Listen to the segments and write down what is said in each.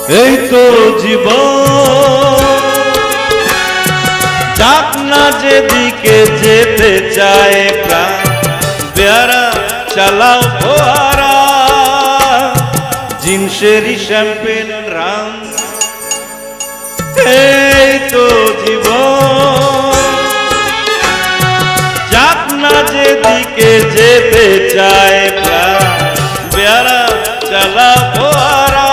এই তো জীবন, যাক না যেদিকে যেতে চায় প্রাণ, পেয়ারা চালাও ফোয়ারা, জিনসেরি শ্যাম্পেন রাম। এই তো জীবন, যাক না যেদিকে যেতে চায় প্রাণ, পেয়ারা চালাও ফোয়ারা,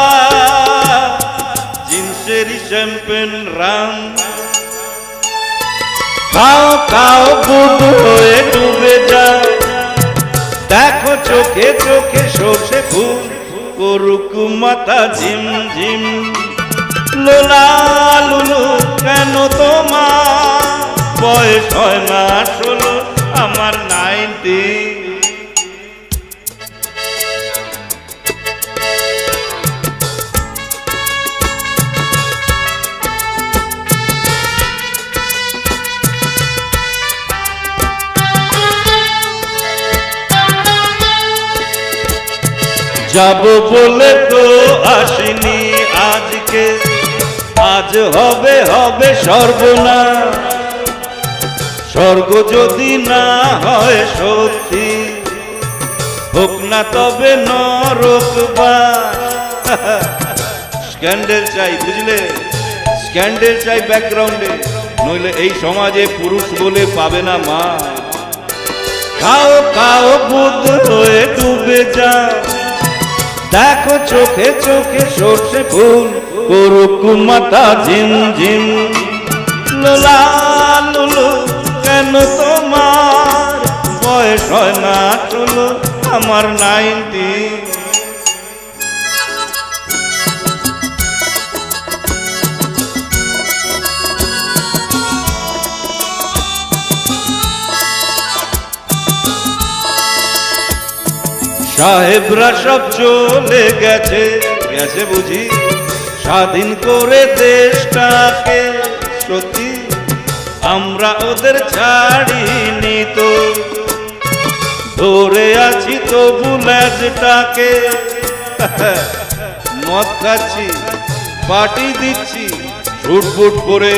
জিনসেরি শ্যাম্পেন রাম। খাও খাও বুধ হয়ে ডুবে যায়, দেখো চোখে চোখে সর্ষে ফুল, করুক মাথা ঝিম ঝিম। লোলা লুলু কেন তোমার বয়স হয় না 16, আমার 19। যাব বলে তো আসিনি আজকে, আজ হবে হবে সর্বনাশ। স্বর্গ যদি না হয় সত্যি, হোক না তবে নরকবাস। স্ক্যান্ডেল চাই, বুঝলে, স্ক্যান্ডেল চাই ব্যাকগ্রাউন্ডে, নইলে এই সমাজে পুরুষ বলে পাবে না মা। খাও খাও বুদ্ধ হয়ে ডুবে যাও, দেখো চোখে চোখে সর্ষে ফুল, করুক মাথা ঝিম ঝিম। লোলা লুলু কেন তোমার বয়স হয় না 16, আমার 19। সাহেবরা সব চলে গেছে, গেছে বুঝি স্বাধীন করে দেশটাকে। সত্যি আমরা ওদের ছাড়িনি তো, ধরে আছি তবু ল্যাজটাকে। মদ খাচ্ছি, পার্টি দিচ্ছি, ফুট ফুট করে।